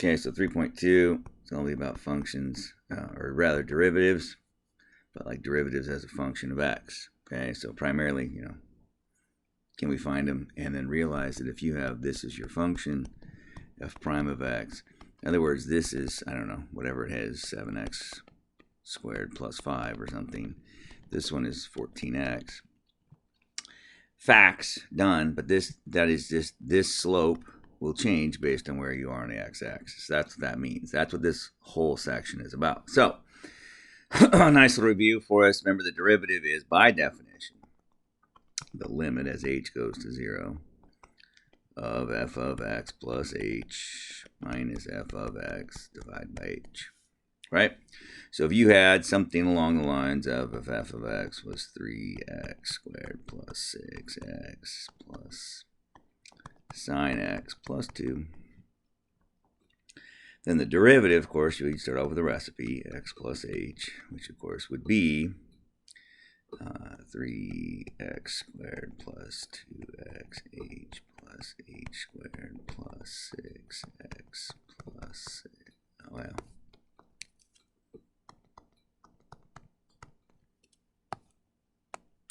Okay, so 3.2 is only about functions, or rather derivatives, but like derivatives as a function of x. Okay, so primarily, can we find them and then realize that if you have this as your function, f prime of x, in other words, this is, I don't know, whatever it is, 7x squared plus 5 or something. This one is 14x. Facts, done, but this slope will change based on where you are on the x-axis. That's what that means. That's what this whole section is about. So, a nice little review for us. Remember, the derivative is, by definition, the limit as h goes to 0 of f of x plus h minus f of x divided by h. Right? So if you had something along the lines of if f of x was 3x squared plus 6x plus sine x plus 2, then the derivative, of course, you start off with the recipe, x plus h, which of course would be 3x squared plus 2xh plus h squared plus 6x plus 6. Oh, well.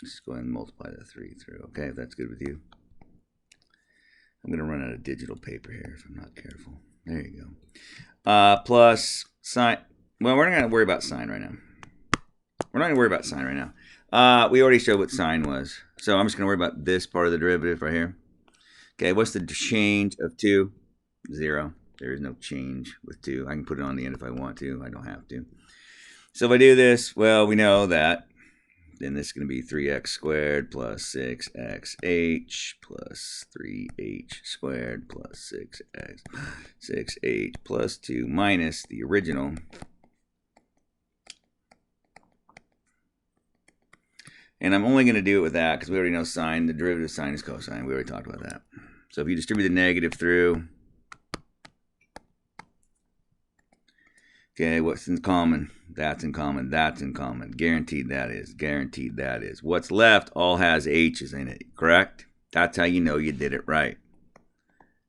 Just go ahead and multiply the 3 through, okay, if that's good with you. I'm going to run out of digital paper here if I'm not careful. There you go. Plus sine. Well, we're not going to worry about sine right now. We're not going to worry about sine right now. We already showed what sine was. So I'm just going to worry about this part of the derivative right here. Okay, what's the change of 2? 0. There is no change with 2. I can put it on the end if I want to. I don't have to. So if I do this, well, we know that then this is going to be 3x squared plus 6xh plus 3h squared plus 6h plus 2 minus the original. And I'm only going to do it with that because we already know sine. The derivative of sine is cosine. We already talked about that. So if you distribute the negative through, okay, what's in common? That's in common. That's in common. Guaranteed that is. Guaranteed that is. What's left all has h's in it, correct? That's how you know you did it right.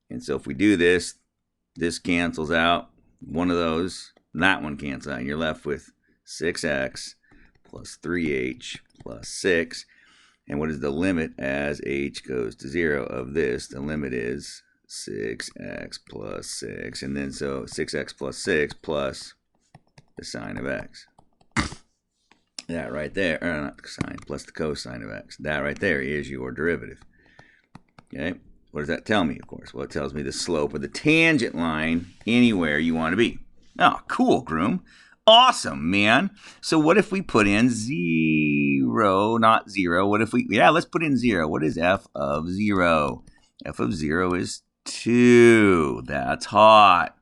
And so if we do this, this cancels out. One of those, that one cancels out. And you're left with 6x plus 3h plus 6. And what is the limit as h goes to 0 of this? The limit is 6x plus 6. And then so 6x plus 6 plus the sine of x. That right there, or not the sine, plus the cosine of x. That right there is your derivative. Okay, what does that tell me, of course? Well, it tells me the slope of the tangent line anywhere you want to be. Oh, cool, Groom. Awesome, man. So what if we put in 0, not 0? What if we, let's put in 0. What is f of 0? F of 0 is 2. That's hot.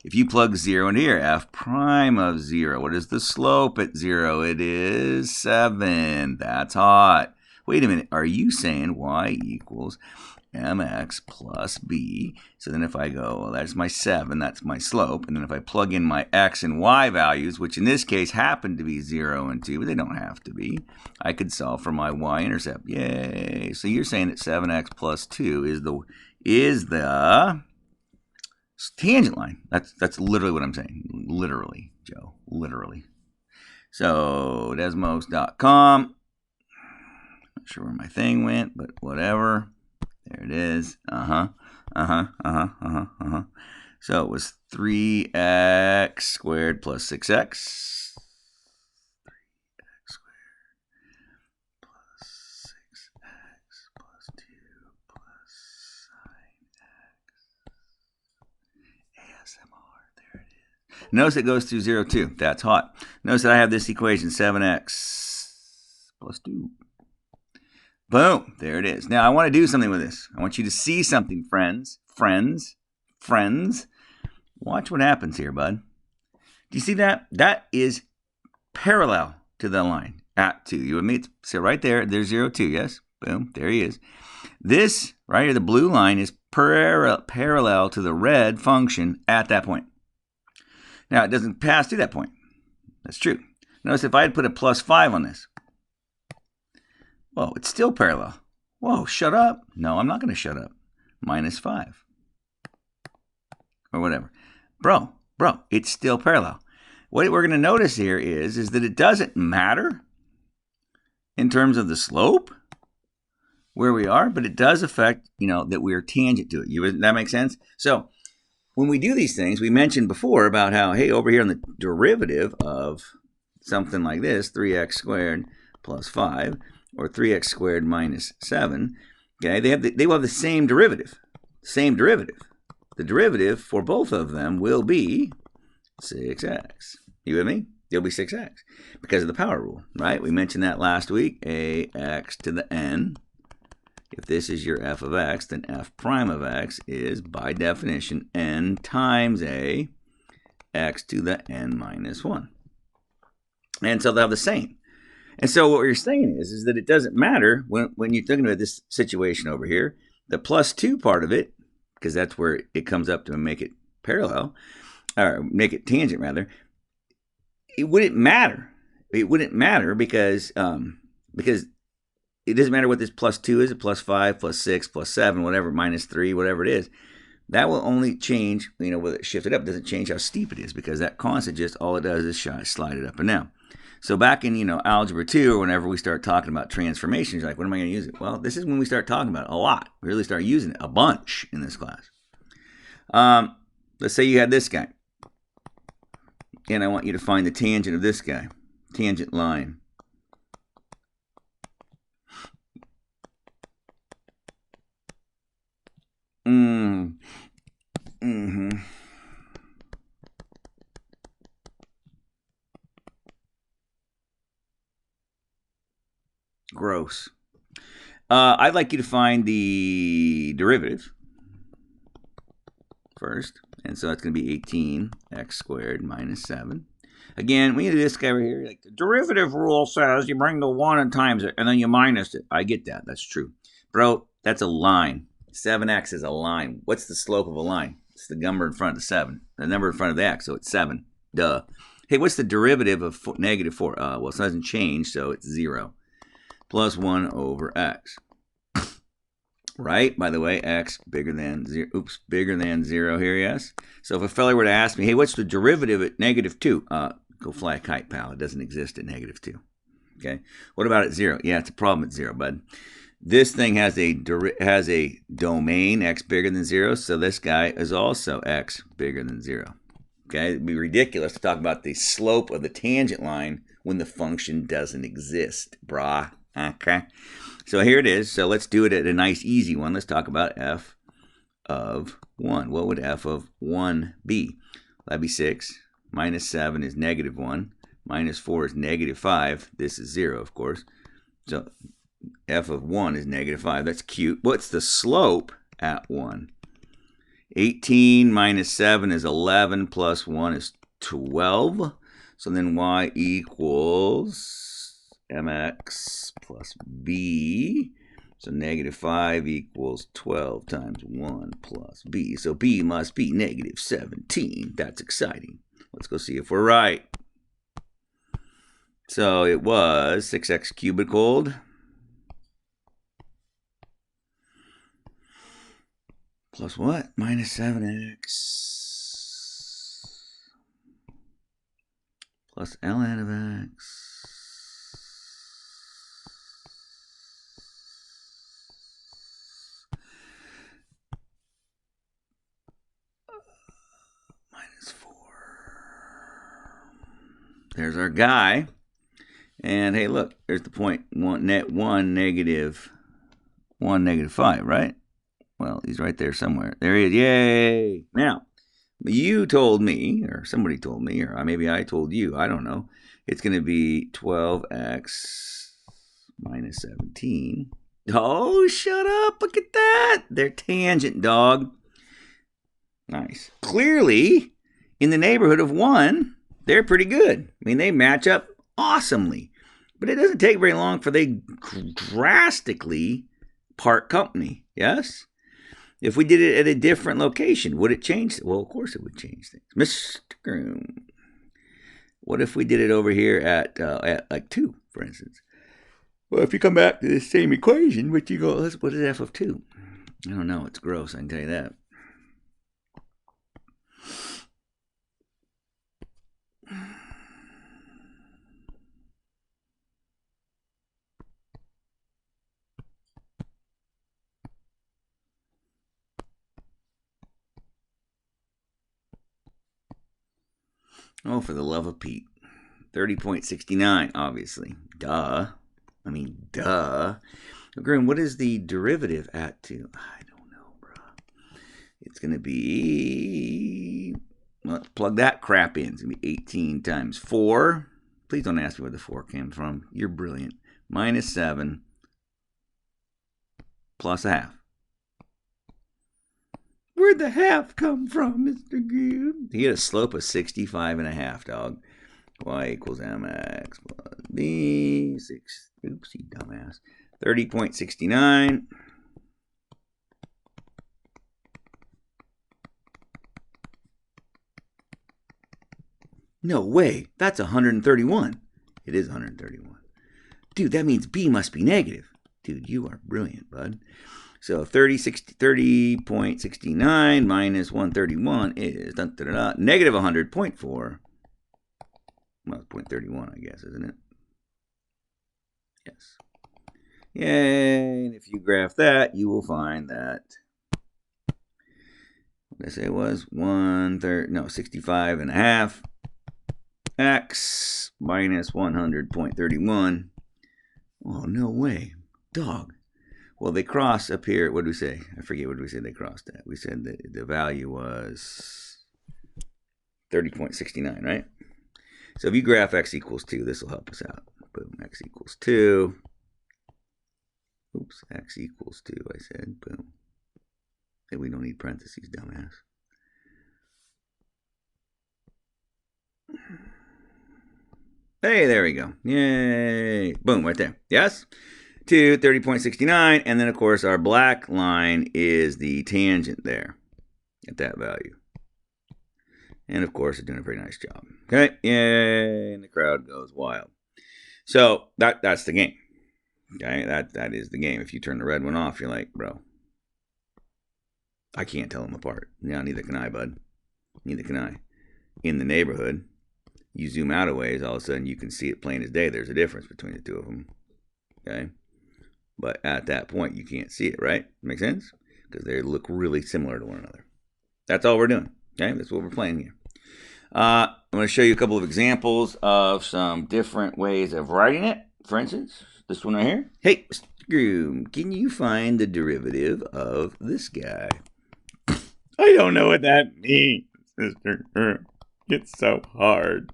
If you plug 0 into here, f prime of 0, what is the slope at 0? It is 7. That's hot. Wait a minute. Are you saying y equals mx plus b? So then if I go, well, that's my 7, that's my slope. And then if I plug in my x and y values, which in this case happen to be 0 and 2, but they don't have to be, I could solve for my y-intercept. Yay. So you're saying that 7x plus 2 is the tangent line. That's literally what I'm saying. Literally, Joe. Literally. So, Desmos.com. Not sure where my thing went, but whatever. There it is. So it was 3x squared plus 6x. 3x squared plus 6x plus 2 plus sine x. ASMR. There it is. Notice it goes through 0, 2. That's hot. Notice that I have this equation, 7x plus 2. Boom. There it is. Now, I want to do something with this. I want you to see something, friends. Friends. Watch what happens here, bud. Do you see that? That is parallel to the line at 2. You admit, so right there, there's 0, 2, yes? Boom. There he is. This, right here, the blue line is parallel to the red function at that point. Now, it doesn't pass through that point. That's true. Notice if I had put a plus 5 on this, whoa, it's still parallel. Whoa, shut up. No, I'm not going to shut up. Minus 5. Or whatever. Bro, it's still parallel. What we're going to notice here is that it doesn't matter in terms of the slope where we are, but it does affect, that we're tangent to it. That makes sense? So when we do these things, we mentioned before about how, hey, over here on the derivative of something like this, 3x squared plus 5, or 3x squared minus 7, okay, they will have the same derivative. The derivative for both of them will be 6x. You with me? It'll be 6x because of the power rule, right? We mentioned that last week. Ax to the n. If this is your f of x, then f prime of x is, by definition, n times a x to the n minus 1. And so they'll have the same. And so what you're saying is that it doesn't matter when you're thinking about this situation over here. The plus 2 part of it, because that's where it comes up to make it parallel, or make it tangent rather, it wouldn't matter. It wouldn't matter because it doesn't matter what this plus 2 is, plus 5, plus 6, plus 7, whatever, minus 3, whatever it is. That will only change, with it shifted up. It doesn't change how steep it is because that constant just, all it does is slide it up and down. So back in, Algebra 2 or whenever we start talking about transformations, you're like, when am I going to use it? Well, this is when we start talking about it a lot. We really start using it a bunch in this class. Let's say you had this guy. And I want you to find the tangent of this guy. Tangent line. Gross. I'd like you to find the derivative first. And so that's going to be 18x squared minus 7. Again, when you do this guy right here, like the derivative rule says you bring the 1 and times it, and then you minus it. I get that. That's true. Bro, that's a line. 7x is a line. What's the slope of a line? It's the number in front of the 7. The number in front of the x, so it's 7. Duh. Hey, what's the derivative of negative 4? Well, it doesn't change, so it's 0. Plus 1 over x. Right? By the way, x bigger than 0. Oops, bigger than 0 here, yes? So if a fella were to ask me, hey, what's the derivative at negative 2? Go fly a kite, pal. It doesn't exist at negative 2. Okay? What about at 0? Yeah, it's a problem at 0, bud. This thing has a domain, x bigger than 0, so this guy is also x bigger than 0. Okay? It'd be ridiculous to talk about the slope of the tangent line when the function doesn't exist, brah. Okay? So here it is. So let's do it at a nice, easy one. Let's talk about f of 1. What would f of 1 be? That'd be 6. Minus 7 is negative 1. Minus 4 is negative 5. This is 0, of course. So f of 1 is negative 5. That's cute. What's the slope at 1? 18 minus 7 is 11 plus 1 is 12. So then y equals mx plus b. So negative 5 equals 12 times 1 plus b. So b must be negative 17. That's exciting. Let's go see if we're right. So it was 6x cubicled plus what? Minus 7x plus ln of x minus 4. There's our guy. And hey, look, there's the point. 1, negative 5, right? Well, he's right there somewhere. There he is. Yay! Now, you told me, or somebody told me, or maybe I told you, I don't know. It's going to be 12x minus 17. Oh, shut up. Look at that. They're tangent, dog. Nice. Clearly, in the neighborhood of 1, they're pretty good. I mean, they match up awesomely. But it doesn't take very long for they drastically part company. Yes? If we did it at a different location, would it change? Well, of course it would change things. Mr. Groom. What if we did it over here at like 2, for instance? Well, if you come back to the same equation, but you go, what is f of 2? I don't know. It's gross, I can tell you that. Oh, for the love of Pete. 30.69, obviously. Duh. I mean, duh. Grim, what is the derivative at 2? I don't know, bro. It's going to be... Let's plug that crap in. It's going to be 18 times 4. Please don't ask me where the 4 came from. You're brilliant. Minus 7 plus a half. Where'd the half come from, Mr. Grimm? He had a slope of 65.5, dog. Y equals mx plus b. 6. Oops, you dumbass. 30.69. No way. That's 131. It is 131. Dude, that means b must be negative. Dude, you are brilliant, bud. So 30.69 minus 131 is negative 100.4. Well, 0.31, I guess, isn't it? Yes. Yay. And if you graph that, you will find that, what did I say it was? 65.5 x minus 100.31. Oh, no way. Dog. Well, they cross up here. What did we say? I forget what we said they crossed at. We said that the value was 30.69, right? So if you graph x equals 2, this will help us out. Boom, x equals 2. Oops, x equals 2, I said. Boom. Hey, we don't need parentheses, dumbass. Hey, there we go. Yay. Boom, right there. Yes? To 30.69, and then of course our black line is the tangent there at that value. And of course, it's doing a pretty nice job. Okay, yay, and the crowd goes wild. So that's the game. Okay, that is the game. If you turn the red one off, you're like, bro, I can't tell them apart. Yeah, neither can I, bud. Neither can I. In the neighborhood, you zoom out a ways, all of a sudden you can see it plain as day. There's a difference between the two of them. Okay. But at that point, you can't see it, right? Make sense? Because they look really similar to one another. That's all we're doing. Okay, that's what we're playing here. I'm going to show you a couple of examples of some different ways of writing it. For instance, this one right here. Hey, Mr. Groom, can you find the derivative of this guy? I don't know what that means, Mr. Groom. It's so hard.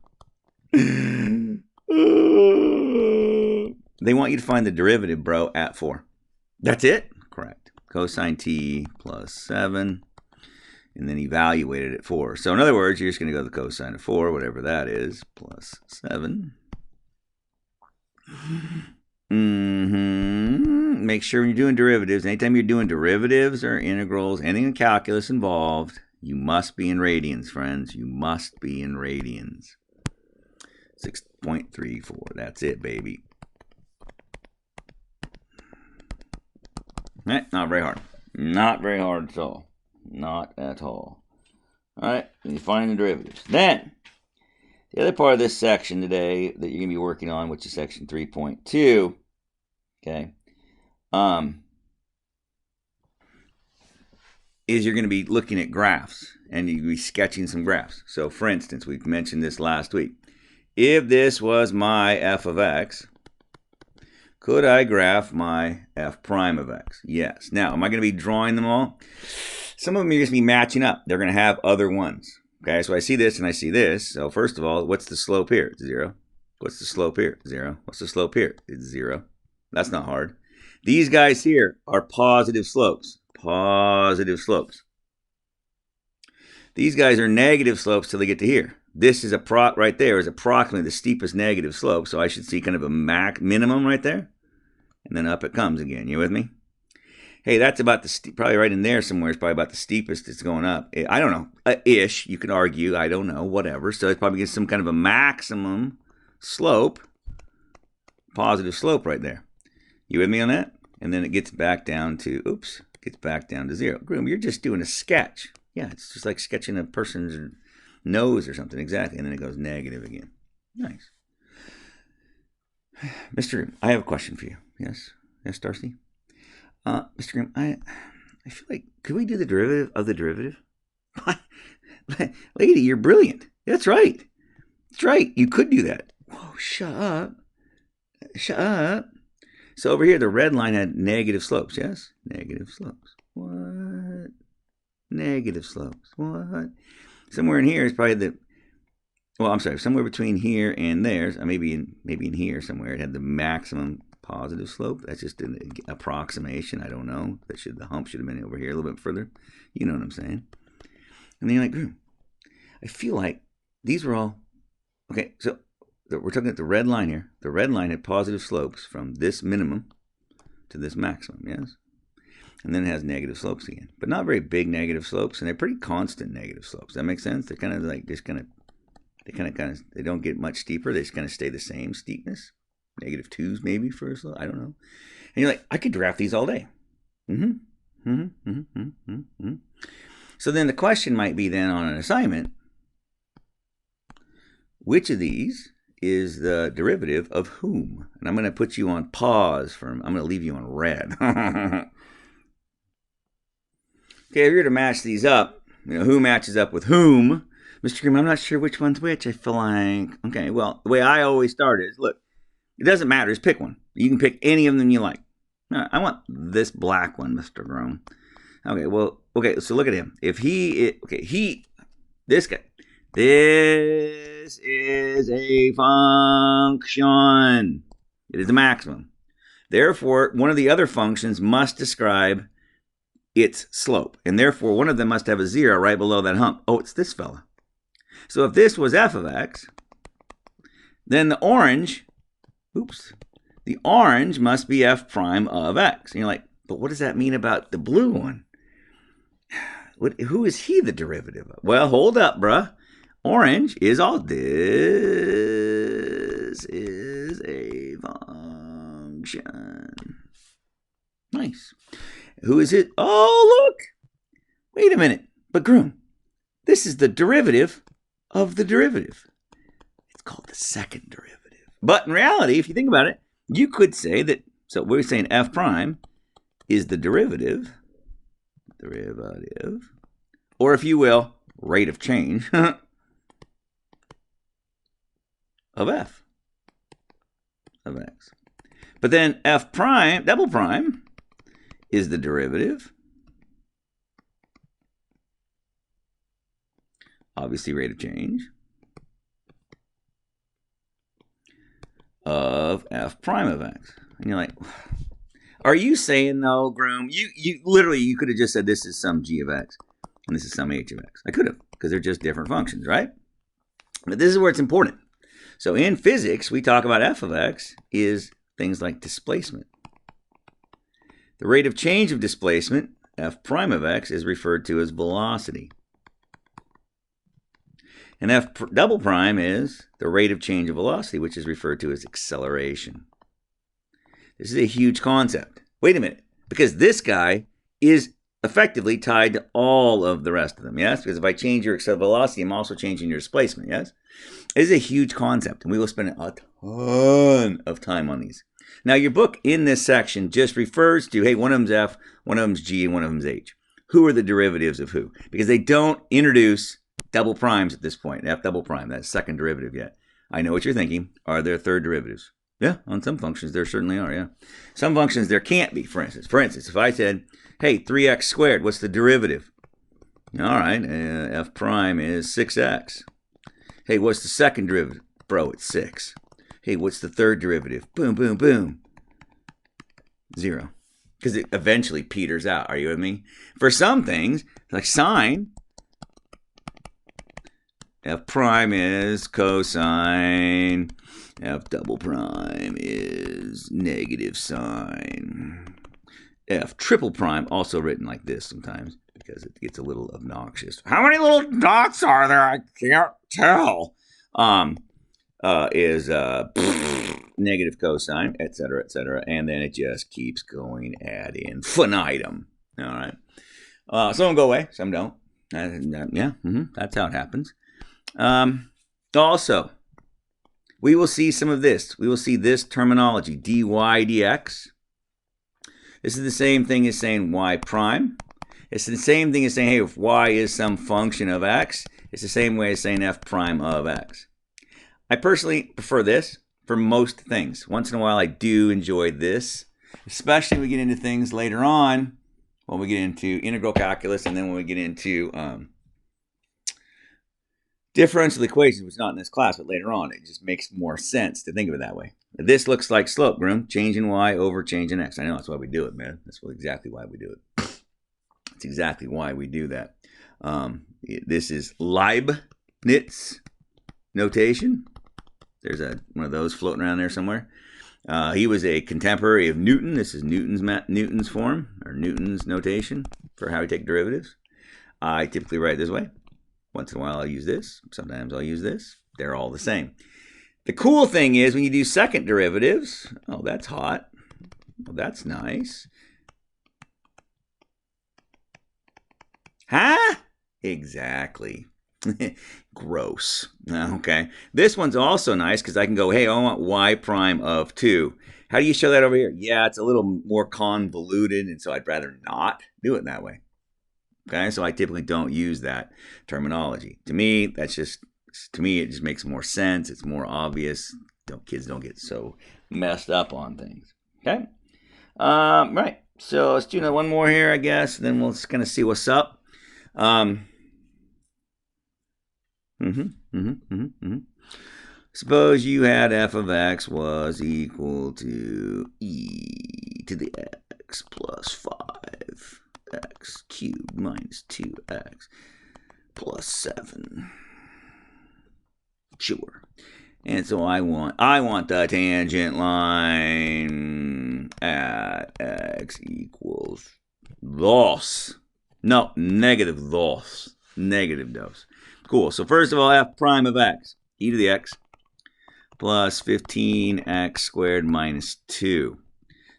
They want you to find the derivative, bro, at 4. That's it? Correct. Cosine t plus 7, and then evaluate it at 4. So in other words, you're just going to go to the cosine of 4, whatever that is, plus 7. Make sure when you're doing derivatives, anytime you're doing derivatives or integrals, anything in calculus involved, you must be in radians, friends. You must be in radians. 6.34. That's it, baby. Not very hard. Not very hard at all. Not at all. All right, you find the derivatives. Then, the other part of this section today that you're going to be working on, which is section 3.2, okay, is you're going to be looking at graphs, and you're going to be sketching some graphs. So, for instance, we mentioned this last week. If this was my f of x, could I graph my f prime of x? Yes. Now, am I going to be drawing them all? Some of them are going to be matching up. They're going to have other ones. Okay, so I see this and I see this. So first of all, what's the slope here? It's 0. What's the slope here? 0. What's the slope here? It's 0. That's not hard. These guys here are positive slopes. Positive slopes. These guys are negative slopes till they get to here. This is right there is approximately the steepest negative slope. So I should see kind of a minimum right there. And then up it comes again. You with me? Hey, that's about the probably right in there somewhere. It's probably about the steepest it's going up. I don't know. Ish. You can argue. I don't know. Whatever. So it probably gets some kind of a maximum slope. Positive slope right there. You with me on that? And then it gets back down to, gets back down to 0. Groom, you're just doing a sketch. Yeah, it's just like sketching a person's nose or something. Exactly. And then it goes negative again. Nice. Mr. Groom, I have a question for you. Yes? Yes, Darcy? Mr. Grimm, I feel like, could we do the derivative of the derivative? Lady, you're brilliant. That's right. That's right. You could do that. Whoa, shut up. Shut up. So over here, the red line had negative slopes, yes? Negative slopes. What? Negative slopes. What? Somewhere in here is probably the, well, I'm sorry, somewhere between here and there, maybe in here somewhere, it had the maximum positive slope. That's just an approximation. I don't know. The hump should have been over here a little bit further. You know what I'm saying? And then you're like, I feel like these were all, okay, so we're talking about the red line here. The red line had positive slopes from this minimum to this maximum, yes? And then it has negative slopes again, but not very big negative slopes, and they're pretty constant negative slopes. That makes sense? They're kind of like just kind of, they don't get much steeper. They just kind of stay the same steepness. -2s maybe for a slope. I don't know. And you're like, I could graph these all day. So then the question might be then on an assignment, which of these is the derivative of whom? And I'm going to put you on pause I'm going to leave you on red. Okay, if you're to match these up, who matches up with whom? Mr. Grimm, I'm not sure which one's which. I feel like, okay, well, the way I always start is, look, it doesn't matter. Just pick one. You can pick any of them you like. I want this black one, Mr. Grimm. Okay, well, okay, so look at him. If this guy, this is a function. It is a maximum. Therefore, one of the other functions must describe its slope. And therefore, one of them must have a 0 right below that hump. Oh, it's this fella. So if this was f of x, then the orange must be f prime of x. And you're like, but what does that mean about the blue one? Who is he the derivative of? Well, hold up, bruh. Orange is all this is a function. Nice. Who is it? Oh, look. Wait a minute. But Groom, this is the derivative of the derivative. It's called the second derivative. But in reality, if you think about it, you could say that, so we're saying f prime is the derivative, or if you will, rate of change of f of x. But then f prime, double prime, is the derivative, obviously rate of change, of f prime of x. And you're like, are you saying though, Groom, you literally, you could have just said this is some g of x and this is some h of x. I could have, because they're just different functions, right? But this is where it's important. So in physics, we talk about f of x is things like displacement. The rate of change of displacement, f prime of x, is referred to as velocity. And f double prime is the rate of change of velocity, which is referred to as acceleration. This is a huge concept. Wait a minute, because this guy is effectively tied to all of the rest of them, yes? Because if I change your velocity, I'm also changing your displacement, yes? It is a huge concept, and we will spend a ton of time on these. Now, your book in this section just refers to, hey, one of them's f, one of them's g, and one of them's h. Who are the derivatives of who? Because they don't introduce double primes at this point, f double prime, that second derivative yet. I know what you're thinking. Are there third derivatives? Yeah, on some functions there certainly are, yeah. Some functions there can't be, for instance. For instance, if I said, hey, 3x squared, what's the derivative? All right, f prime is 6x. Hey, what's the second derivative? Bro, it's 6. Hey, what's the third derivative? Boom, boom, boom. 0. Because it eventually peters out. Are you with me? For some things, like sine, f prime is cosine. F double prime is negative sine. F triple prime, also written like this sometimes, because it gets a little obnoxious. How many little dots are there? I can't tell. Is negative cosine, etc., and then it just keeps going ad infinitum. All right. Some go away, some don't. That's how it happens. Also, we will see some of this. We will see this terminology, dy dx. This is the same thing as saying y prime. It's the same thing as saying, hey, if y is some function of x, it's the same way as saying f prime of x. I personally prefer this for most things. Once in a while, I do enjoy this, especially when we get into things later on, when we get into integral calculus, and then when we get into differential equations, which is not in this class, but later on, it just makes more sense to think of it that way. This looks like slope, Groom. Change in y over change in x. I know that's why we do it, man. That's exactly why we do it. That's exactly why we do that. This is Leibniz notation. There's one of those floating around there somewhere. He was a contemporary of Newton. This is Newton's form, or Newton's notation for how we take derivatives. I typically write it this way. Once in a while I'll use this. Sometimes I'll use this. They're all the same. The cool thing is when you do second derivatives, oh, that's hot. Well, that's nice. Huh? Exactly. Gross. Okay. This one's also nice because I can go, hey, I want y prime of 2. How do you show that over here? Yeah, it's a little more convoluted, and so I'd rather not do it that way. Okay, so I typically don't use that terminology. To me, it just makes more sense. It's more obvious. Kids don't get so messed up on things. Okay. Right. So let's do one more here, I guess. Then we'll just kind of see what's up. Suppose you had f of x was equal to e to the x plus 5x cubed minus 2x plus 7. Sure. And so I want the tangent line at x equals thus. No, negative thus. Negative dose. Cool. So first of all, f prime of x, e to the x, plus 15x squared minus 2.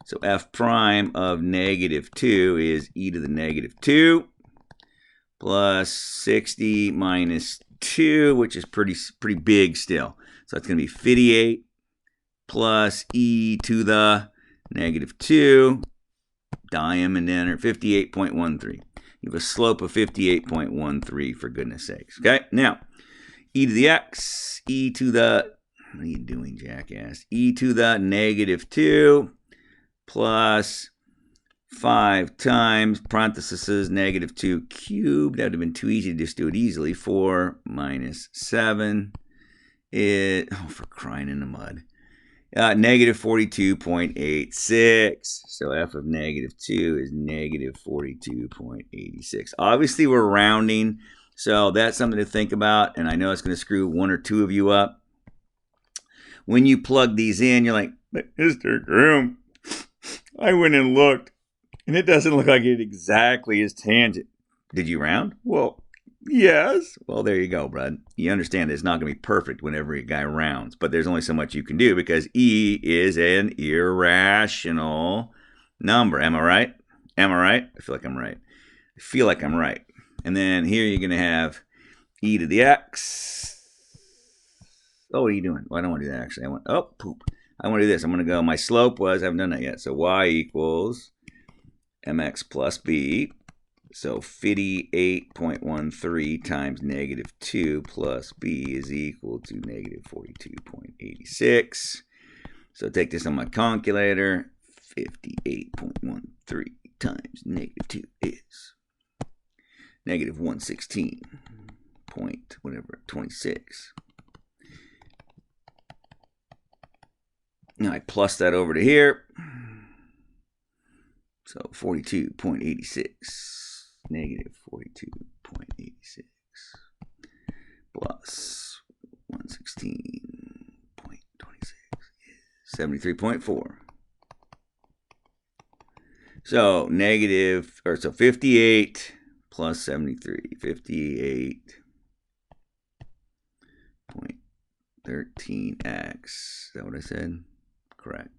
So f prime of negative 2 is e to the negative 2, plus 60 minus 2, which is pretty big still. So it's going to be 58 plus e to the negative 2, diamond enter, 58.13. You have a slope of 58.13, for goodness sakes. Okay, now, e to the x, e to the, what are you doing, jackass? E to the negative 2 plus 5 times, parentheses, negative 2 cubed. That would have been too easy to just do it easily. 4 minus 7 is, oh, for crying in the mud. Negative 42.86. So f of negative 2 is negative 42.86. Obviously, we're rounding, so that's something to think about, and I know it's going to screw one or two of you up. When you plug these in, you're like, but Mr. Groom, I went and looked, and it doesn't look like it exactly is tangent. Did you round? Well, yes. Well, there you go, bud. You understand that it's not going to be perfect whenever a guy rounds, but there's only so much you can do because e is an irrational number. Am I right? Am I right? I feel like I'm right. I feel like I'm right. And then here you're going to have e to the x. Oh, what are you doing? Well, I don't want to do that, actually. Oh, poop. I want to do this. I'm going to go, my slope was, I haven't done that yet. So y equals mx plus b. So 58.13 times negative 2 plus b is equal to negative 42.86. So take this on my calculator. 58.13 times negative 2 is negative 116 point whatever, 26. Now I plus that over to here. So 42.86. Negative 42.86 plus 116.26 is 73.4. So so 58 plus 73, 58.13x. Is that what I said? Correct.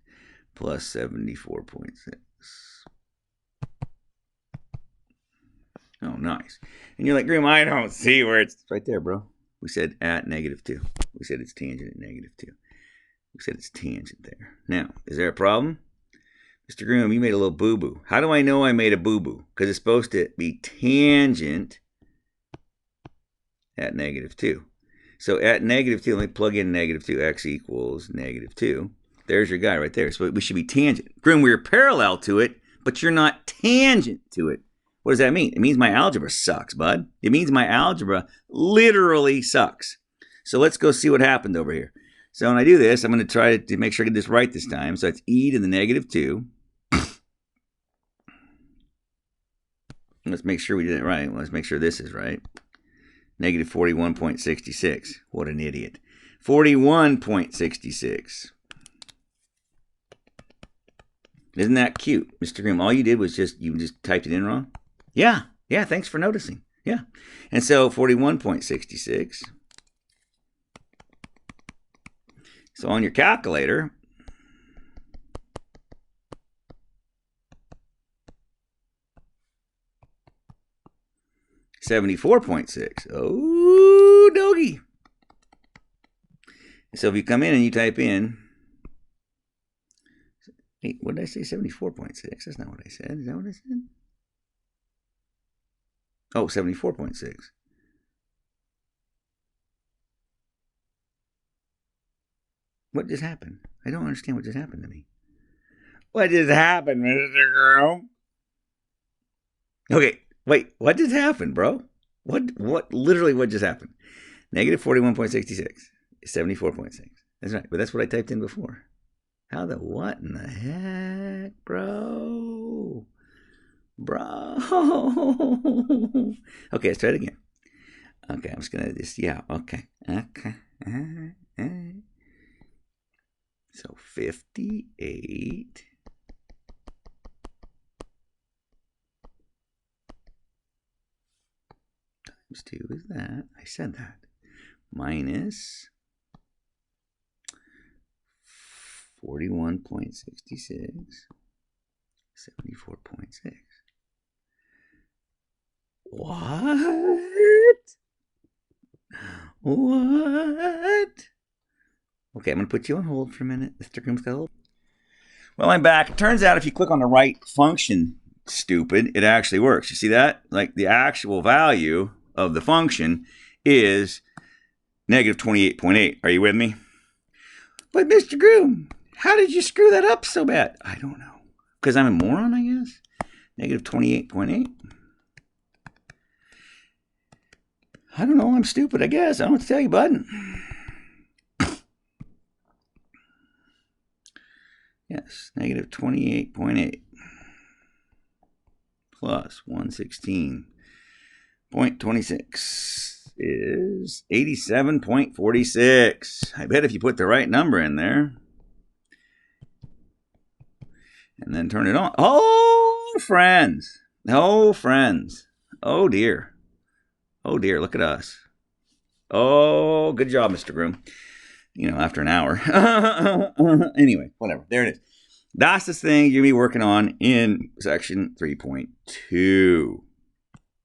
Plus 74.6. Oh, nice. And you're like, Grim, I don't see where it's right there, bro. We said at negative 2. We said it's tangent at negative 2. We said it's tangent there. Now, is there a problem? Mr. Groom, you made a little boo-boo. How do I know I made a boo-boo? Because it's supposed to be tangent at negative 2. So at -2, let me plug in -2, x equals -2. There's your guy right there. So we should be tangent. Grim, we're parallel to it, but you're not tangent to it. What does that mean? It means my algebra sucks, bud. It means my algebra literally sucks. So let's go see what happened over here. So when I do this, I'm going to try to make sure I get this right this time. So it's e to the -2. Let's make sure we did it right. Let's make sure this is right. -41.66. What an idiot. 41.66. Isn't that cute, Mr. Grimm? All you did was you just typed it in wrong? Yeah, thanks for noticing. Yeah. And so 41.66. So on your calculator, $74.6. Oh, doggy. So if you come in and you type in, wait, what did I say? 74.6. That's not what I said. Is that what I said? Oh, 74.6. What just happened? I don't understand what just happened to me. What just happened, Mr. Girl? Okay, wait. What just happened, bro? Literally, what just happened? -41.66. 74.6. That's right, but that's what I typed in before. How the what in the heck, bro? Okay, let's try it again. Okay, I'm just gonna okay. So 58 times 2 is that. I said that. Minus 41.66. 74.6. What? Okay, I'm going to put you on hold for a minute. Mr. Grimm's got hold. Well, I'm back. It turns out if you click on the right function, stupid, it actually works. You see that? Like the actual value of the function is -28.8. Are you with me? But Mr. Grimm, how did you screw that up so bad? I don't know. Because I'm a moron, I guess? -28.8. I don't know. I'm stupid, I guess. I don't know what to tell you, bud. Yes, -28.8 plus 116.26 is 87.46. I bet if you put the right number in there and then turn it on. Oh, friends. Oh, friends. Oh, dear. Oh, dear. Look at us. Oh, good job, Mr. Groom. You know, after an hour. Anyway, whatever. There it is. That's the thing you're going to be working on in section 3.2.